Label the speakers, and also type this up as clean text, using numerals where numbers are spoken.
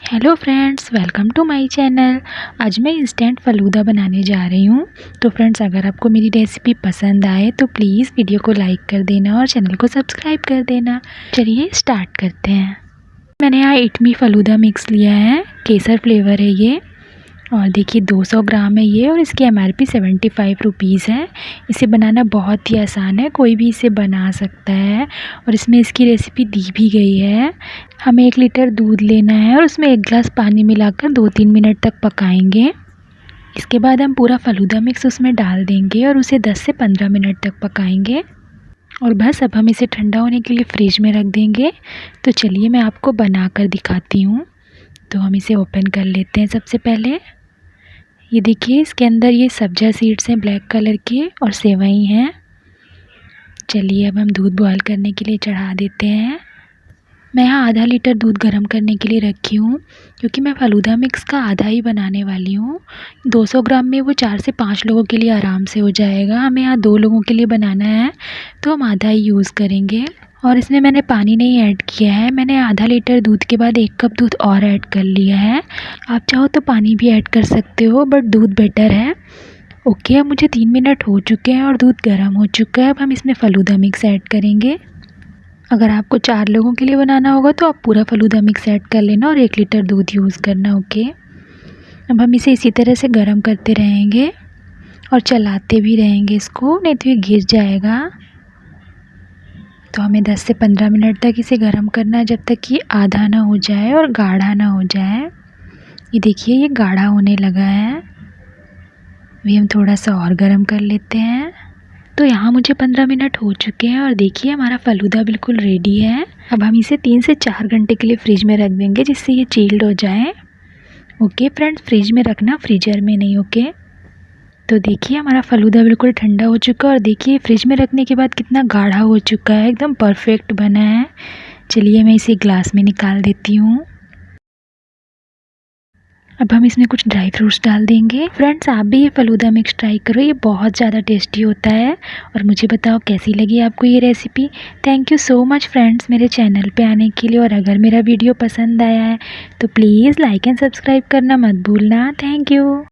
Speaker 1: Hello friends, welcome to my channel. आज मैं instant फ़लूदा बनाने जा रही हूँ। तो फ्रेंड्स, अगर आपको मेरी रेसिपी पसंद आए तो प्लीज़ वीडियो को लाइक कर देना और चैनल को सब्सक्राइब कर देना। चलिए स्टार्ट करते हैं। मैंने यहाँ इटमी फ़लूदा मिक्स लिया है, केसर फ्लेवर है ये, और देखिए 200 ग्राम है ये, और इसकी MRP 75 रुपीज़ है। इसे बनाना बहुत ही आसान है, कोई भी इसे बना सकता है, और इसमें इसकी रेसिपी दी भी गई है। हमें 1 लीटर दूध लेना है और उसमें 1 गिलास पानी मिलाकर 2-3 मिनट तक पकाएंगे। इसके बाद हम पूरा फ़लूदा मिक्स उसमें डाल देंगे और उसे 10 से 15 मिनट तक पकाएंगे, और बस अब हम इसे ठंडा होने के लिए फ्रिज में रख देंगे। तो चलिए मैं आपको बना कर दिखाती हूँ। तो हम इसे ओपन कर लेते हैं। सबसे पहले ये देखिए, इसके अंदर ये सब्जा सीड्स हैं ब्लैक कलर के, और सेवई हैं। चलिए अब हम दूध बॉयल करने के लिए चढ़ा देते हैं। मैं यहाँ आधा लीटर दूध गर्म करने के लिए रखी हूँ, क्योंकि मैं फ़लूदा मिक्स का आधा ही बनाने वाली हूँ। 200 ग्राम में वो 4 से 5 लोगों के लिए आराम से हो जाएगा। हमें यहाँ 2 लोगों के लिए बनाना है, तो हम आधा ही यूज़ करेंगे। और इसमें मैंने पानी नहीं ऐड किया है। मैंने आधा लीटर दूध के बाद 1 कप दूध और ऐड कर लिया है। आप चाहो तो पानी भी ऐड कर सकते हो, बट दूध बेटर है। ओके, अब मुझे 3 मिनट हो चुके हैं और दूध गर्म हो चुका है। अब हम इसमें फ़लूदा मिक्स ऐड करेंगे। अगर आपको 4 लोगों के लिए बनाना होगा तो आप पूरा फ़लूदा मिक्स ऐड कर लेना और 1 लीटर दूध यूज़ करना। ओके, अब हम इसे इसी तरह से गर्म करते रहेंगे और चलाते भी रहेंगे इसको, नहीं तो ये गिर जाएगा। तो हमें 10 से 15 मिनट तक इसे गर्म करना है, जब तक कि आधा ना हो जाए और गाढ़ा ना हो जाए। ये देखिए, ये गाढ़ा होने लगा है। अभी हम थोड़ा सा और गर्म कर लेते हैं। तो यहाँ मुझे 15 मिनट हो चुके हैं, और देखिए हमारा फ़लूदा बिल्कुल रेडी है। अब हम इसे 3 से 4 घंटे के लिए फ्रिज में रख देंगे, जिससे ये चिल्ड हो जाए। ओके फ्रेंड्स, फ्रिज में रखना, फ्रीजर में नहीं। ओके, तो देखिए हमारा फ़लूदा बिल्कुल ठंडा हो चुका है, और देखिए फ्रिज में रखने के बाद कितना गाढ़ा हो चुका है, एकदम परफेक्ट बना है। चलिए मैं इसे ग्लास में निकाल देती हूँ। अब हम इसमें कुछ ड्राई फ्रूट्स डाल देंगे। फ्रेंड्स, आप भी ये फ़लूदा मिक्स ट्राई करो, ये बहुत ज़्यादा टेस्टी होता है। और मुझे बताओ कैसी लगी आपको ये recipe. Thank you so much friends मेरे चैनल पे आने के लिए। और अगर मेरा वीडियो पसंद आया है तो प्लीज़ लाइक एंड सब्सक्राइब करना मत भूलना। Thank you.